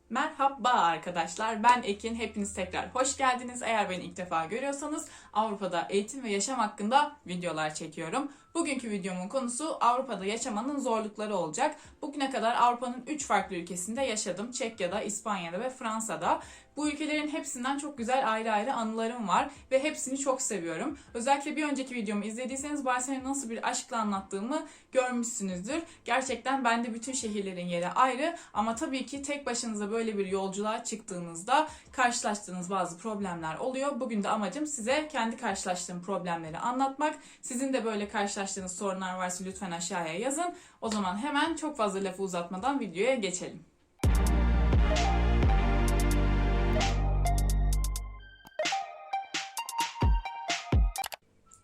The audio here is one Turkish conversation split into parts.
Merhaba arkadaşlar, ben Ekin. Hepiniz tekrar hoş geldiniz. Eğer beni ilk defa görüyorsanız Avrupa'da eğitim ve yaşam hakkında videolar çekiyorum. Bugünkü videomun konusu Avrupa'da yaşamanın zorlukları olacak. Bugüne kadar Avrupa'nın 3 farklı ülkesinde yaşadım. Çekya'da, İspanya'da ve Fransa'da. Bu ülkelerin hepsinden çok güzel ayrı ayrı anılarım var ve hepsini çok seviyorum. Özellikle bir önceki videomu izlediyseniz Barcelona'yı nasıl bir aşkla anlattığımı görmüşsünüzdür. Gerçekten bende bütün şehirlerin yeri ayrı ama tabii ki tek başınıza böyle bir yolculuğa çıktığınızda karşılaştığınız bazı problemler oluyor. Bugün de amacım size kendi karşılaştığım problemleri anlatmak. Sizin de böyle karşılaştığınız sorunlar varsa lütfen aşağıya yazın. O zaman hemen çok fazla lafı uzatmadan videoya geçelim.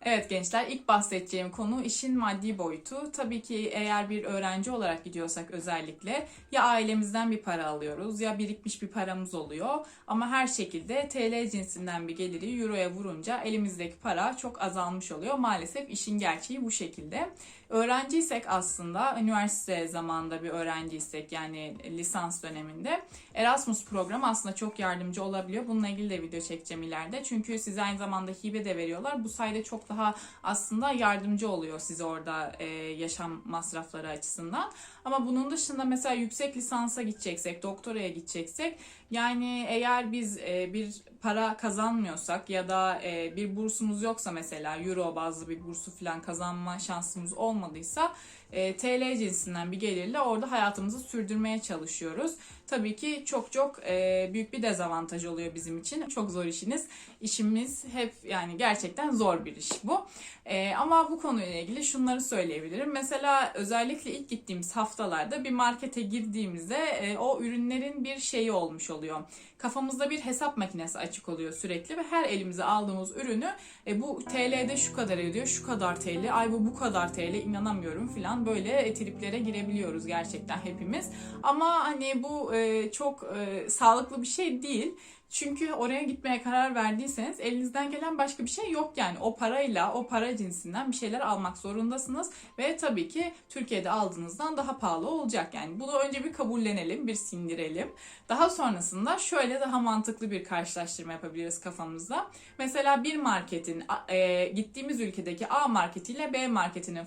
Evet gençler, ilk bahsedeceğim konu işin maddi boyutu. Tabii ki eğer bir öğrenci olarak gidiyorsak özellikle ya ailemizden bir para alıyoruz ya birikmiş bir paramız oluyor. Ama her şekilde TL cinsinden bir geliri euroya vurunca elimizdeki para çok azalmış oluyor. Maalesef işin gerçeği bu şekilde. Öğrenciysek aslında üniversite zamanında bir öğrenciysek yani lisans döneminde Erasmus programı aslında çok yardımcı olabiliyor. Bununla ilgili de video çekeceğim ileride. Çünkü size aynı zamanda hibe de veriyorlar. Bu sayede çok daha aslında yardımcı oluyor size orada yaşam masrafları açısından. Ama bunun dışında mesela yüksek lisansa gideceksek, doktoraya gideceksek yani eğer biz bir para kazanmıyorsak ya da bir bursumuz yoksa mesela euro bazlı bir bursu falan kazanma şansımız olmadıysa TL cinsinden bir gelirle orada hayatımızı sürdürmeye çalışıyoruz. Tabii ki çok büyük bir dezavantaj oluyor bizim için. Çok zor işiniz. İşimiz hep yani gerçekten zor bir iş bu. Ama bu konuyla ilgili şunları söyleyebilirim. Mesela özellikle ilk gittiğimiz haftalarda bir markete girdiğimizde o ürünlerin bir şeyi olmuş oluyor. Kafamızda bir hesap makinesi açık oluyor sürekli ve her elimize aldığımız ürünü bu TL'de şu kadar ediyor, şu kadar TL, ay bu kadar TL inanamıyorum falan böyle triplere girebiliyoruz gerçekten hepimiz. Ama hani bu çok sağlıklı bir şey değil. Çünkü oraya gitmeye karar verdiyseniz elinizden gelen başka bir şey yok yani. O parayla, o para cinsinden bir şeyler almak zorundasınız. Ve tabii ki Türkiye'de aldığınızdan daha pahalı olacak. Yani bunu önce bir kabullenelim, bir sindirelim. Daha sonrasında şöyle daha mantıklı bir karşılaştırma yapabiliriz kafamızda. Mesela bir marketin, gittiğimiz ülkedeki A marketiyle B marketinin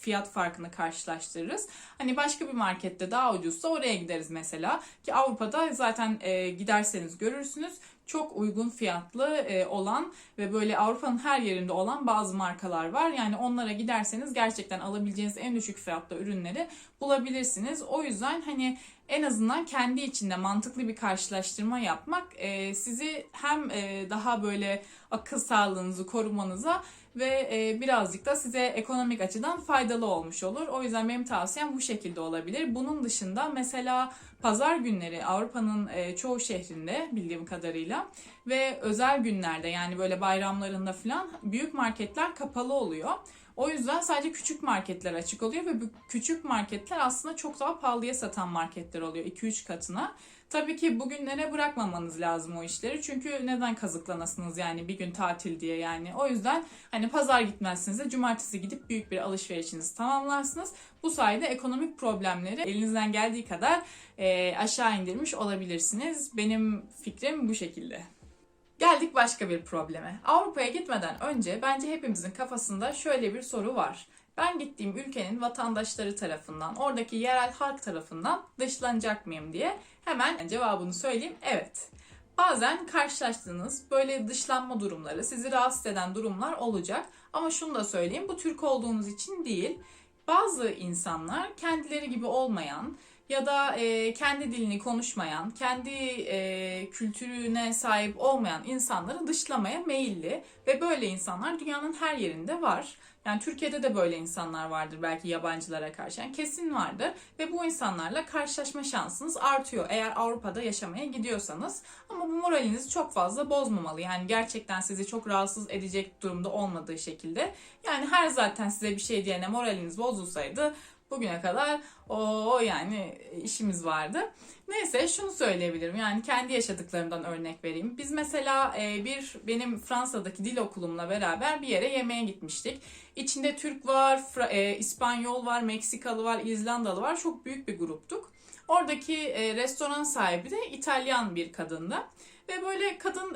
fiyat farkını karşılaştırırız. Hani başka bir markette daha ucuzsa oraya gideriz mesela. Ki Avrupa'da zaten giderseniz görürsünüz çok uygun fiyatlı olan ve böyle Avrupa'nın her yerinde olan bazı markalar var. Yani onlara giderseniz gerçekten alabileceğiniz en düşük fiyatlı ürünleri bulabilirsiniz. O yüzden hani en azından kendi içinde mantıklı bir karşılaştırma yapmak sizi hem daha böyle akıl sağlığınızı korumanıza ve birazcık da size ekonomik açıdan faydalı olmuş olur. O yüzden benim tavsiyem bu şekilde olabilir. Bunun dışında mesela pazar günleri Avrupa'nın çoğu şehrinde bildiğim kadarıyla ve özel günlerde yani böyle bayramlarında falan büyük marketler kapalı oluyor. O yüzden sadece küçük marketler açık oluyor ve bu küçük marketler aslında çok daha pahalıya satan marketler oluyor 2-3 katına. Tabii ki bugünlere bırakmamanız lazım o işleri. Çünkü neden kazıklanasınız yani bir gün tatil diye yani. O yüzden hani pazar gitmezsiniz de cumartesi gidip büyük bir alışverişinizi tamamlarsınız. Bu sayede ekonomik problemleri elinizden geldiği kadar aşağı indirmiş olabilirsiniz. Benim fikrim bu şekilde. Geldik başka bir probleme. Avrupa'ya gitmeden önce bence hepimizin kafasında şöyle bir soru var. Ben gittiğim ülkenin vatandaşları tarafından, oradaki yerel halk tarafından dışlanacak mıyım diye hemen cevabını söyleyeyim. Evet. Bazen karşılaştığınız böyle dışlanma durumları, sizi rahatsız eden durumlar olacak. Ama şunu da söyleyeyim, bu Türk olduğunuz için değil. Bazı insanlar kendileri gibi olmayan, ya da kendi dilini konuşmayan, kendi kültürüne sahip olmayan insanları dışlamaya meyilli ve böyle insanlar dünyanın her yerinde var. Yani Türkiye'de de böyle insanlar vardır belki yabancılara karşı. Yani kesin vardır ve bu insanlarla karşılaşma şansınız artıyor eğer Avrupa'da yaşamaya gidiyorsanız. Ama bu moralinizi çok fazla bozmamalı. Yani gerçekten sizi çok rahatsız edecek durumda olmadığı şekilde. Yani her zaten size bir şey diyene moraliniz bozulsaydı bugüne kadar o yani işimiz vardı. Neyse şunu söyleyebilirim. Yani kendi yaşadıklarımdan örnek vereyim. Biz mesela benim Fransa'daki dil okulumla beraber bir yere yemeğe gitmiştik. İçinde Türk var, İspanyol var, Meksikalı var, İzlandalı var. Çok büyük bir gruptuk. Oradaki restoran sahibi de İtalyan bir kadındı. Ve böyle kadın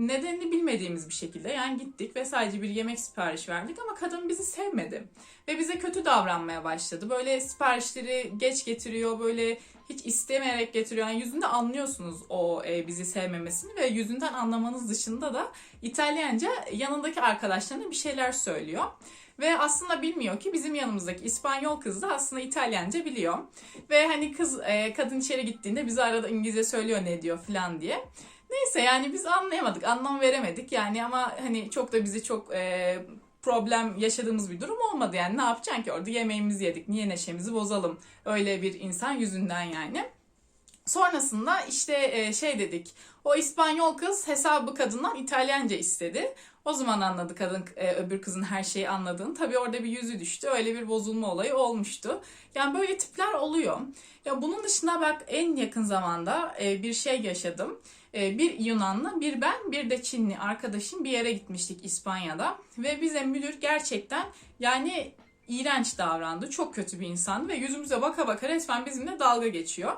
nedenini bilmediğimiz bir şekilde yani gittik ve sadece bir yemek sipariş verdik ama kadın bizi sevmedi. Ve bize kötü davranmaya başladı. Böyle siparişleri geç getiriyor, böyle hiç istemeyerek getiriyor. Yani yüzünde anlıyorsunuz o bizi sevmemesini ve yüzünden anlamanız dışında da İtalyanca yanındaki arkadaşlarına bir şeyler söylüyor. Ve aslında bilmiyor ki bizim yanımızdaki İspanyol kız da aslında İtalyanca biliyor. Ve hani kadın içeri gittiğinde bize arada İngilizce söylüyor ne diyor falan diye. Neyse yani biz anlayamadık, anlam veremedik yani ama hani çok da bizi çok problem yaşadığımız bir durum olmadı yani ne yapacaksın ki orada yemeğimizi yedik, niye neşemizi bozalım öyle bir insan yüzünden yani. Sonrasında işte şey dedik. O İspanyol kız hesabı kadından İtalyanca istedi. O zaman anladı kadın öbür kızın her şeyi anladığını. Tabii orada bir yüzü düştü. Öyle bir bozulma olayı olmuştu. Yani böyle tipler oluyor. Ya bunun dışında bak en yakın zamanda bir şey yaşadım. Bir Yunanlı, bir ben, bir de Çinli arkadaşım bir yere gitmiştik İspanya'da. Ve bize müdür gerçekten yani iğrenç davrandı. Çok kötü bir insandı ve yüzümüze baka baka resmen bizimle dalga geçiyor.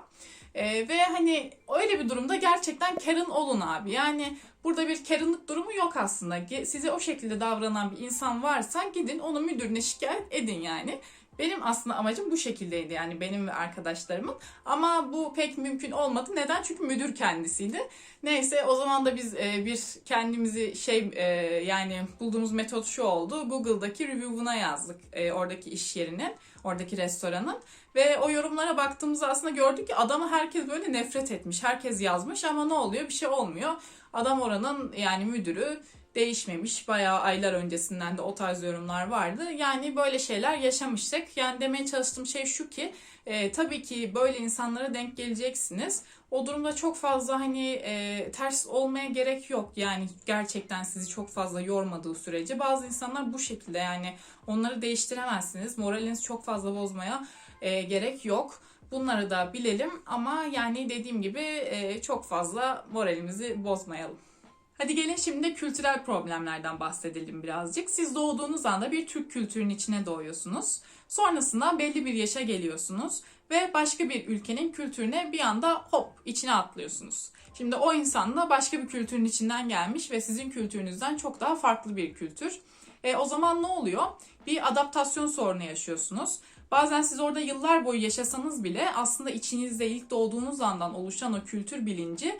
Ve hani öyle bir durumda gerçekten Karen olun abi. Yani burada bir Karen'lık durumu yok aslında. Size o şekilde davranan bir insan varsa gidin onu müdürüne şikayet edin yani. Benim aslında amacım bu şekildeydi yani benim ve arkadaşlarımın. Ama bu pek mümkün olmadı. Neden? Çünkü müdür kendisiydi. Neyse o zaman da biz bir kendimizi yani bulduğumuz metot şu oldu. Google'daki review'una yazdık oradaki iş yerinin, oradaki restoranın. Ve o yorumlara baktığımızda aslında gördük ki adamı herkes böyle nefret etmiş. Herkes yazmış ama ne oluyor? Bir şey olmuyor. Adam oranın yani müdürü değişmemiş. Bayağı aylar öncesinden de o tarz yorumlar vardı. Yani böyle şeyler yaşamıştık. Yani demeye çalıştığım şey şu ki tabii ki böyle insanlara denk geleceksiniz. O durumda çok fazla hani ters olmaya gerek yok. Yani gerçekten sizi çok fazla yormadığı sürece bazı insanlar bu şekilde yani onları değiştiremezsiniz. Moralinizi çok fazla bozmaya gerek yok. Bunları da bilelim ama yani dediğim gibi çok fazla moralimizi bozmayalım. Hadi gelin şimdi kültürel problemlerden bahsedelim birazcık. Siz doğduğunuz anda bir Türk kültürünün içine doğuyorsunuz. Sonrasında belli bir yaşa geliyorsunuz ve başka bir ülkenin kültürüne bir anda hop içine atlıyorsunuz. Şimdi o insan da başka bir kültürün içinden gelmiş ve sizin kültürünüzden çok daha farklı bir kültür. O zaman ne oluyor? Bir adaptasyon sorunu yaşıyorsunuz. Bazen siz orada yıllar boyu yaşasanız bile aslında içinizde ilk doğduğunuz andan oluşan o kültür bilinci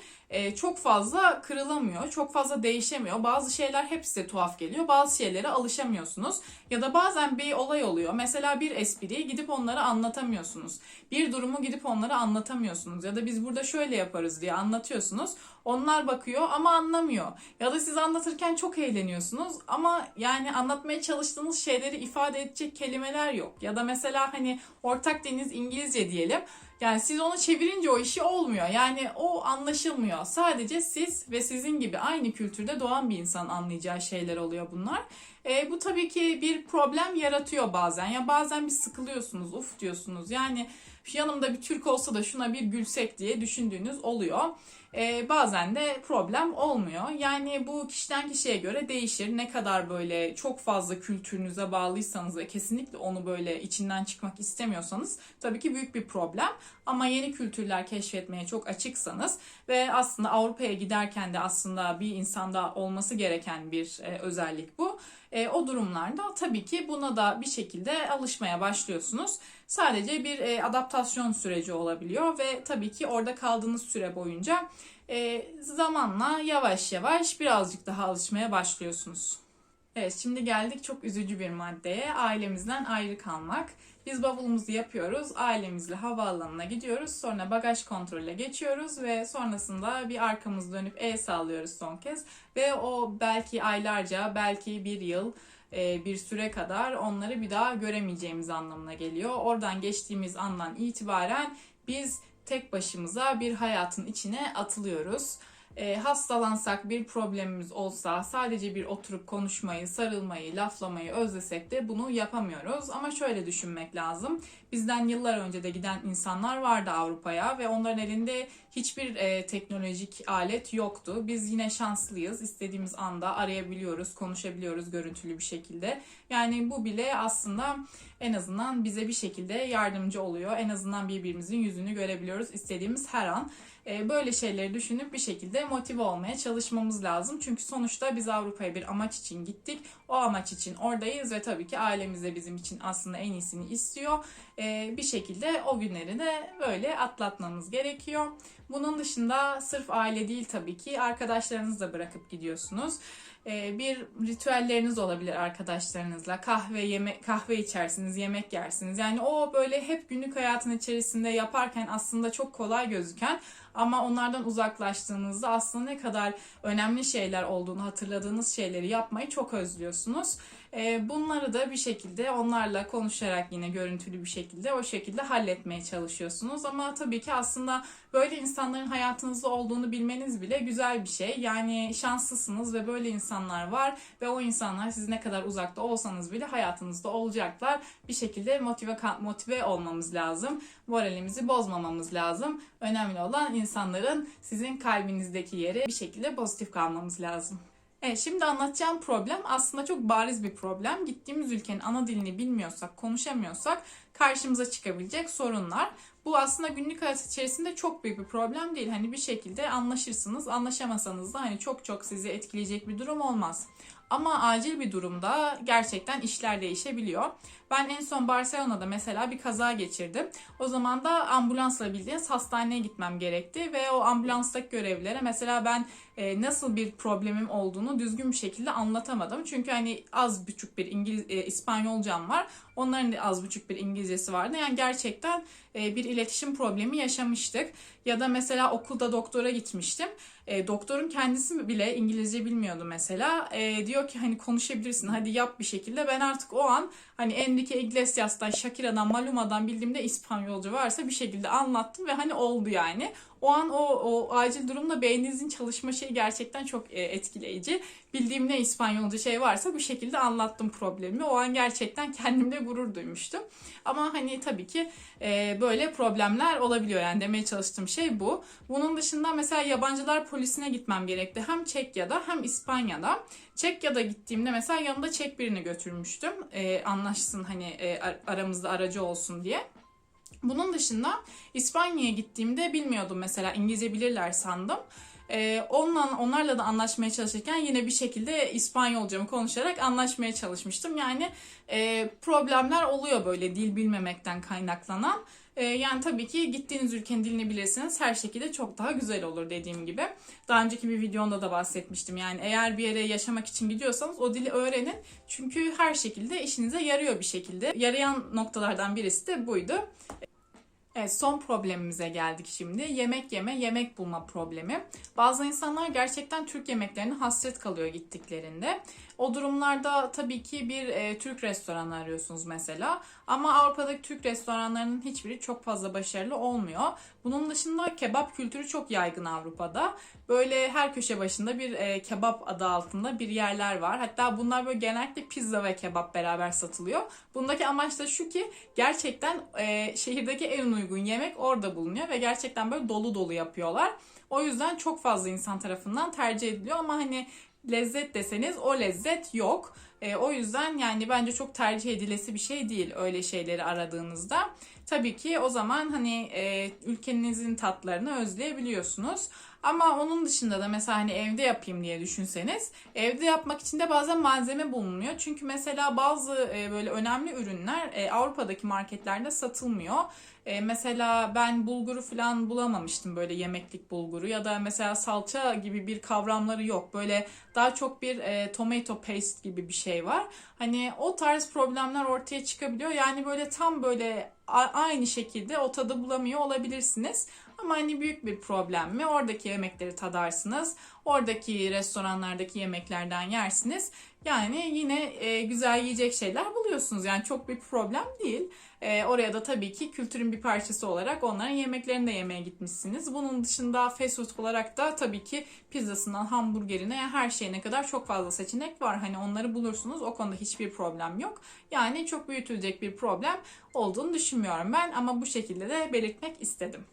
çok fazla kırılamıyor, çok fazla değişemiyor. Bazı şeyler hep size tuhaf geliyor, bazı şeylere alışamıyorsunuz. Ya da bazen bir olay oluyor. Mesela bir espriyi gidip onlara anlatamıyorsunuz. Bir durumu gidip onlara anlatamıyorsunuz. Ya da biz burada şöyle yaparız diye anlatıyorsunuz. Onlar bakıyor ama anlamıyor. Ya da siz anlatırken çok eğleniyorsunuz ama yani anlatmaya çalıştığınız şeyleri ifade edecek kelimeler yok. Ya da mesela hani ortak diliniz İngilizce diyelim. Yani siz onu çevirince o işi olmuyor. Yani o anlaşılmıyor. Sadece siz ve sizin gibi aynı kültürde doğan bir insan anlayacağı şeyler oluyor bunlar. Bu tabii ki bir problem yaratıyor bazen. Ya bazen bir sıkılıyorsunuz, uf diyorsunuz. Yani yanımda bir Türk olsa da şuna bir gülsek diye düşündüğünüz oluyor. Bazen de problem olmuyor. Yani bu kişiden kişiye göre değişir. Ne kadar böyle çok fazla kültürünüze bağlıysanız ve kesinlikle onu böyle içinden çıkmak istemiyorsanız tabii ki büyük bir problem. Ama yeni kültürler keşfetmeye çok açıksanız ve aslında Avrupa'ya giderken de aslında bir insanda olması gereken bir özellik bu. O durumlarda tabii ki buna da bir şekilde alışmaya başlıyorsunuz. Sadece bir adaptasyon süreci olabiliyor ve tabii ki orada kaldığınız süre boyunca zamanla yavaş yavaş birazcık daha alışmaya başlıyorsunuz. Evet, şimdi geldik çok üzücü bir maddeye. Ailemizden ayrı kalmak. Biz bavulumuzu yapıyoruz, ailemizle havaalanına gidiyoruz, sonra bagaj kontrole geçiyoruz ve sonrasında bir arkamızı dönüp el sallıyoruz son kez. Ve o belki aylarca, belki bir yıl bir süre kadar onları bir daha göremeyeceğimiz anlamına geliyor. Oradan geçtiğimiz andan itibaren biz tek başımıza bir hayatın içine atılıyoruz. Hastalansak, bir problemimiz olsa sadece bir oturup konuşmayı, sarılmayı, laflamayı özlesek de bunu yapamıyoruz. Ama şöyle düşünmek lazım. Bizden yıllar önce de giden insanlar vardı Avrupa'ya ve onların elinde hiçbir teknolojik alet yoktu. Biz yine şanslıyız. İstediğimiz anda arayabiliyoruz, konuşabiliyoruz görüntülü bir şekilde. Yani bu bile aslında en azından bize bir şekilde yardımcı oluyor. En azından birbirimizin yüzünü görebiliyoruz istediğimiz her an. Böyle şeyleri düşünüp bir şekilde motive olmaya çalışmamız lazım. Çünkü sonuçta biz Avrupa'ya bir amaç için gittik. O amaç için oradayız ve tabii ki ailemiz de bizim için aslında en iyisini istiyor. Bir şekilde o günleri de böyle atlatmamız gerekiyor. Bunun dışında sırf aile değil tabii ki arkadaşlarınızı da bırakıp gidiyorsunuz. Bir ritüelleriniz olabilir arkadaşlarınızla. Kahve içersiniz, yemek yersiniz. Yani o böyle hep günlük hayatın içerisinde yaparken aslında çok kolay gözüken ama onlardan uzaklaştığınızda aslında ne kadar önemli şeyler olduğunu hatırladığınız şeyleri yapmayı çok özlüyorsunuz. Bunları da bir şekilde onlarla konuşarak yine görüntülü bir şekilde o şekilde halletmeye çalışıyorsunuz. Ama tabii ki aslında böyle insanların hayatınızda olduğunu bilmeniz bile güzel bir şey. Yani şanslısınız ve böyle insanlar var ve o insanlar siz ne kadar uzakta olsanız bile hayatınızda olacaklar. Bir şekilde motive olmamız lazım. Moralimizi bozmamamız lazım. Önemli olan insanların sizin kalbinizdeki yeri bir şekilde pozitif kalmamız lazım. Evet, şimdi anlatacağım problem aslında çok bariz bir problem. Gittiğimiz ülkenin ana dilini bilmiyorsak, konuşamıyorsak karşımıza çıkabilecek sorunlar. Bu aslında günlük hayat içerisinde çok büyük bir problem değil. Hani bir şekilde anlaşırsınız, anlaşamasanız da hani çok sizi etkileyecek bir durum olmaz. Ama acil bir durumda gerçekten işler değişebiliyor. Ben en son Barcelona'da mesela bir kaza geçirdim. O zaman da ambulansla bildiğiniz hastaneye gitmem gerekti ve o ambulanstaki görevlilere mesela ben nasıl bir problemim olduğunu düzgün bir şekilde anlatamadım. Çünkü hani az buçuk bir İspanyolcam var. Onların da az buçuk bir İngilizcesi vardı. Yani gerçekten bir iletişim problemi yaşamıştık. Ya da mesela okulda doktora gitmiştim. Doktorun kendisi bile İngilizce bilmiyordu mesela. Diyor ki hani konuşabilirsin, hadi yap bir şekilde. Ben artık o an hani Enrique Iglesias'tan, Shakira'dan, Maluma'dan bildiğimde İspanyolca varsa bir şekilde anlattım ve hani oldu yani. O an o acil durumda beyninizin çalışma şeyi gerçekten çok etkileyici. Bildiğim ne İspanyolca şey varsa bu şekilde anlattım problemi. O an gerçekten kendimle gurur duymuştum. Ama hani tabii ki böyle problemler olabiliyor. Yani demeye çalıştığım şey bu. Bunun dışında mesela yabancılar polisine gitmem gerekti. Hem Çekya'da hem İspanya'da. Çekya'da gittiğimde mesela yanımda Çek birini götürmüştüm. Anlaşsın hani aramızda aracı olsun diye. Bunun dışında İspanya'ya gittiğimde bilmiyordum mesela İngilizce bilirler sandım. Onlarla da anlaşmaya çalışırken yine bir şekilde İspanyolcamı konuşarak anlaşmaya çalışmıştım. Yani problemler oluyor böyle dil bilmemekten kaynaklanan. Yani tabii ki gittiğiniz ülkenin dilini bilirseniz her şekilde çok daha güzel olur dediğim gibi. Daha önceki bir videomda da bahsetmiştim. Yani eğer bir yere yaşamak için gidiyorsanız o dili öğrenin. Çünkü her şekilde işinize yarıyor bir şekilde. Yarayan noktalardan birisi de buydu. Evet, son problemimize geldik şimdi. Yemek yeme, yemek bulma problemi. Bazı insanlar gerçekten Türk yemeklerine hasret kalıyor gittiklerinde. O durumlarda tabii ki bir Türk restoranı arıyorsunuz mesela. Ama Avrupa'daki Türk restoranlarının hiçbiri çok fazla başarılı olmuyor. Bunun dışında kebap kültürü çok yaygın Avrupa'da. Böyle her köşe başında bir kebap adı altında bir yerler var. Hatta bunlar böyle genellikle pizza ve kebap beraber satılıyor. Bundaki amaç da şu ki gerçekten şehirdeki en uygun yemek orada bulunuyor ve gerçekten böyle dolu dolu yapıyorlar. O yüzden çok fazla insan tarafından tercih ediliyor ama hani lezzet deseniz o lezzet yok. O yüzden yani bence çok tercih edilesi bir şey değil öyle şeyleri aradığınızda. Tabii ki o zaman hani ülkenizin tatlarını özleyebiliyorsunuz. Ama onun dışında da mesela hani evde yapayım diye düşünseniz evde yapmak için de bazen malzeme bulunmuyor. Çünkü mesela bazı böyle önemli ürünler Avrupa'daki marketlerde satılmıyor. Mesela ben bulguru falan bulamamıştım böyle yemeklik bulguru ya da mesela salça gibi bir kavramları yok. Böyle daha çok bir tomato paste gibi bir şey var. Hani o tarz problemler ortaya çıkabiliyor. Yani böyle tam böyle aynı şekilde o tadı bulamıyor olabilirsiniz. Ama hani büyük bir problem mi? Oradaki yemekleri tadarsınız. Oradaki restoranlardaki yemeklerden yersiniz. Yani yine güzel yiyecek şeyler buluyorsunuz. Yani çok büyük bir problem değil. Oraya da tabii ki kültürün bir parçası olarak onların yemeklerini de yemeye gitmişsiniz. Bunun dışında fast food olarak da tabii ki pizzasından hamburgerine her şeyine kadar çok fazla seçenek var. Hani onları bulursunuz. O konuda hiçbir problem yok. Yani çok büyütülecek bir problem olduğunu düşünmüyorum ben ama bu şekilde de belirtmek istedim.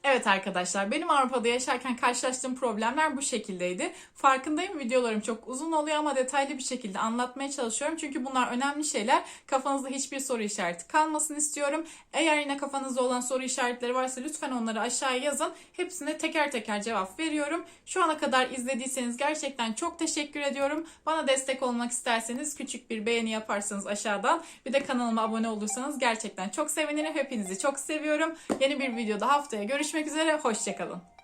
Evet arkadaşlar, benim Avrupa'da yaşarken karşılaştığım problemler bu şekildeydi. Farkındayım, videolarım çok uzun oluyor ama detaylı bir şekilde anlatmaya çalışıyorum. Çünkü bunlar önemli şeyler. Kafanızda hiçbir soru işareti kalmasın istiyorum. Eğer yine kafanızda olan soru işaretleri varsa lütfen onları aşağıya yazın. Hepsine teker teker cevap veriyorum. Şu ana kadar izlediyseniz gerçekten çok teşekkür ediyorum. Bana destek olmak isterseniz küçük bir beğeni yaparsanız aşağıdan, bir de kanalıma abone olursanız gerçekten çok sevinirim. Hepinizi çok seviyorum. Yeni bir videoda haftaya görüşmek üzere. Hoşça kalın.